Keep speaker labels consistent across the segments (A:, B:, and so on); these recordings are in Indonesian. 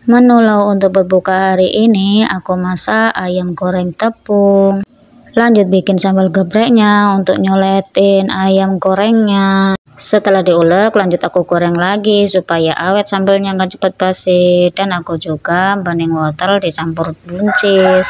A: Menu lauk untuk berbuka hari ini aku masak ayam goreng tepung. Lanjut bikin sambal gepreknya untuk nyoletin ayam gorengnya. Setelah diulek lanjut aku goreng lagi supaya awet sambalnya nggak cepat basi. Dan aku juga bening wortel dicampur buncis.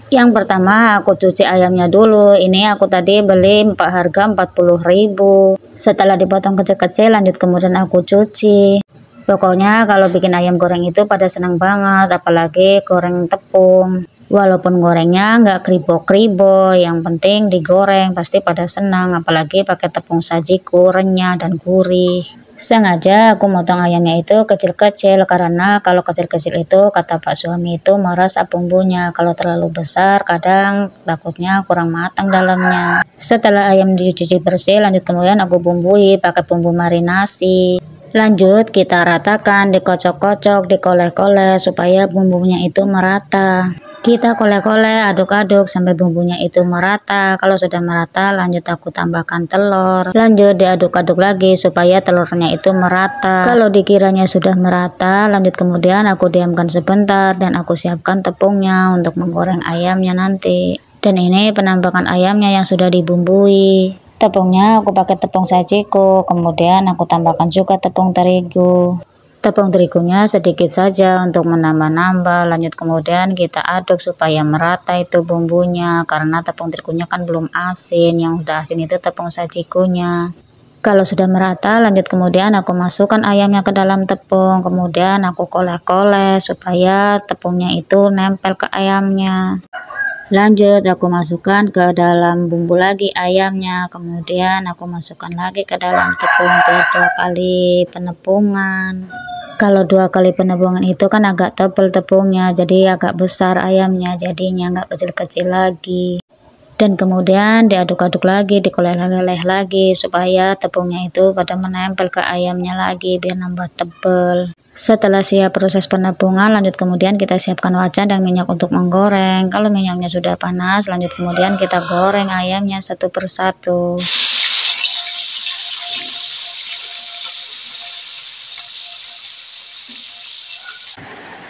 A: Yang pertama aku cuci ayamnya dulu. Ini aku tadi beli harga 40.000. Setelah dipotong kecil-kecil lanjut kemudian aku cuci. Pokoknya kalau bikin ayam goreng itu pada senang banget, apalagi goreng tepung. Walaupun gorengnya nggak kribo-kribo, yang penting digoreng pasti pada senang, apalagi pakai tepung sajiku, renyah dan gurih. Sengaja aku motong ayamnya itu kecil-kecil karena kalau kecil-kecil itu kata Pak suami itu merasa bumbunya, kalau terlalu besar kadang takutnya kurang matang dalamnya. Setelah ayam dicuci bersih lanjut kemudian aku bumbui pakai bumbu marinasi. Lanjut kita ratakan, dikocok-kocok, dikoleh-koleh supaya bumbunya itu merata. Kita koleh-koleh, aduk-aduk sampai bumbunya itu merata. Kalau sudah merata lanjut aku tambahkan telur. Lanjut diaduk-aduk lagi supaya telurnya itu merata. Kalau dikiranya sudah merata lanjut kemudian aku diamkan sebentar dan aku siapkan tepungnya untuk menggoreng ayamnya nanti. Dan ini penampakan ayamnya yang sudah dibumbui. Tepungnya aku pakai tepung sajiku, kemudian aku tambahkan juga tepung terigu. Tepung terigunya sedikit saja untuk menambah-nambah, lanjut kemudian kita aduk supaya merata itu bumbunya, karena tepung terigunya kan belum asin, yang udah asin itu tepung sajikunya. Kalau sudah merata lanjut kemudian aku masukkan ayamnya ke dalam tepung, kemudian aku koleh-koleh supaya tepungnya itu nempel ke ayamnya. Lanjut aku masukkan ke dalam bumbu lagi ayamnya, kemudian aku masukkan lagi ke dalam tepung biar 2 kali penepungan. Kalau 2 kali penepungan itu kan agak tebal tepungnya, jadi agak besar ayamnya, jadinya nggak kecil-kecil lagi. Dan kemudian diaduk-aduk lagi, dikoleh-koleh lagi supaya tepungnya itu pada menempel ke ayamnya lagi biar nambah tebal. Setelah siap proses penepungan lanjut kemudian kita siapkan wajan dan minyak untuk menggoreng. Kalau minyaknya sudah panas lanjut kemudian kita goreng ayamnya satu persatu.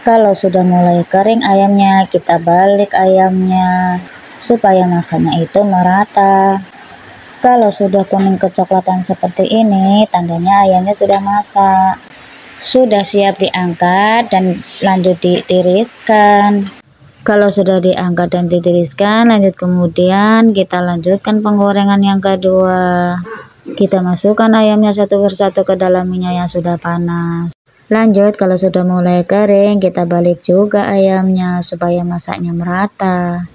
A: Kalau sudah mulai kering ayamnya kita balik ayamnya supaya masaknya itu merata. Kalau sudah kuning kecoklatan seperti ini tandanya ayamnya sudah masak. Sudah siap diangkat dan lanjut ditiriskan. Kalau sudah diangkat dan ditiriskan lanjut kemudian kita lanjutkan penggorengan yang kedua. Kita masukkan ayamnya satu persatu ke dalam minyak yang sudah panas. Lanjut kalau sudah mulai kering kita balik juga ayamnya supaya masaknya merata.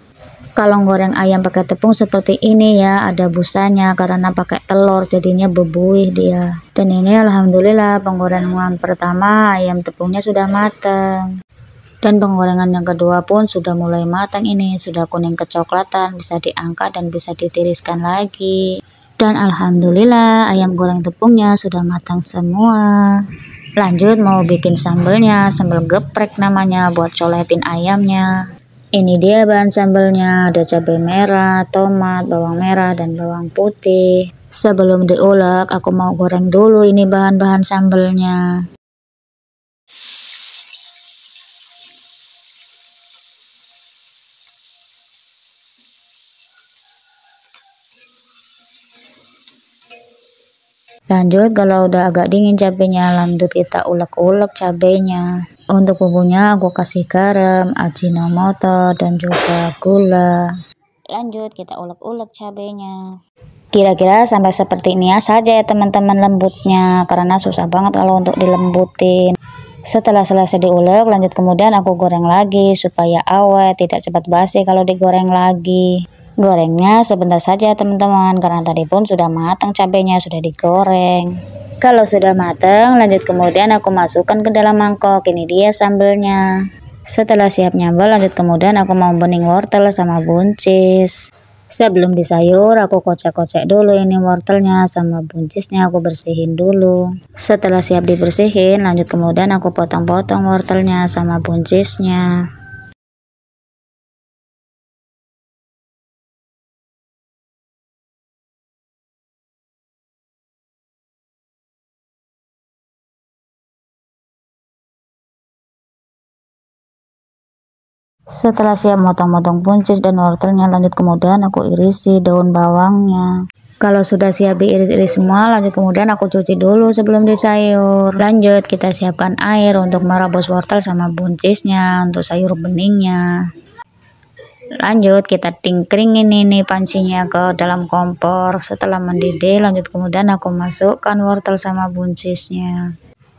A: Kalau goreng ayam pakai tepung seperti ini ya ada busanya karena pakai telur jadinya bebuih dia. Dan ini alhamdulillah penggorengan pertama ayam tepungnya sudah matang. Dan penggorengan yang kedua pun sudah mulai matang, ini sudah kuning kecoklatan, bisa diangkat dan bisa ditiriskan lagi. Dan alhamdulillah ayam goreng tepungnya sudah matang semua. Lanjut mau bikin sambalnya, sambal geprek namanya buat coletin ayamnya. Ini dia bahan sambalnya, ada cabai merah, tomat, bawang merah, dan bawang putih. Sebelum diulek, aku mau goreng dulu ini bahan-bahan sambalnya. Lanjut kalau udah agak dingin cabenya, lanjut kita ulek-ulek cabenya. Untuk bumbunya aku kasih garam, ajinomoto, dan juga gula. Lanjut kita ulek-ulek cabenya. Kira-kira sampai seperti ini saja ya teman-teman lembutnya, karena susah banget kalau untuk dilembutin. Setelah selesai diulek lanjut kemudian aku goreng lagi supaya awet, tidak cepat basi kalau digoreng lagi. Gorengnya sebentar saja teman-teman karena tadi pun sudah matang cabenya, sudah digoreng. Kalau sudah matang lanjut kemudian aku masukkan ke dalam mangkok. Ini dia sambelnya. Setelah siap nyambal lanjut kemudian aku mau bening wortel sama buncis. Sebelum disayur aku kocek-kocek dulu ini wortelnya sama buncisnya, aku bersihin dulu. Setelah siap dibersihin lanjut kemudian aku potong-potong wortelnya sama buncisnya. Setelah siap motong-motong buncis dan wortelnya, lanjut kemudian aku irisi daun bawangnya. Kalau sudah siap diiris-iris semua, lanjut kemudian aku cuci dulu sebelum disayur. Lanjut kita siapkan air untuk merebus wortel sama buncisnya untuk sayur beningnya. Lanjut kita tingkringin ini pancinya ke dalam kompor. Setelah mendidih, lanjut kemudian aku masukkan wortel sama buncisnya.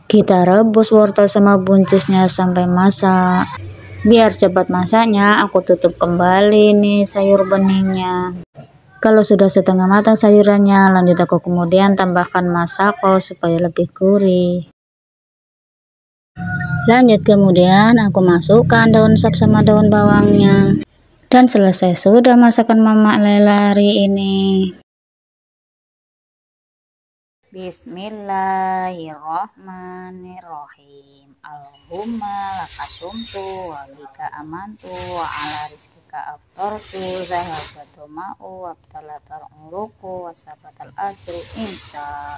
A: Kita rebus wortel sama buncisnya sampai masak. Biar cepat masaknya, aku tutup kembali nih sayur beningnya. Kalau sudah setengah matang sayurannya, lanjut aku kemudian tambahkan masako supaya lebih gurih. Lanjut kemudian aku masukkan daun sop sama daun bawangnya. Dan selesai sudah masakan Mama Lelari ini. Bismillahirrohmanirrohim. Allahumma lakasumtu walika amantu wa ala rizkika aftartu zahabatul ma'u wa abtalatal uruku wa sabatal ajru insya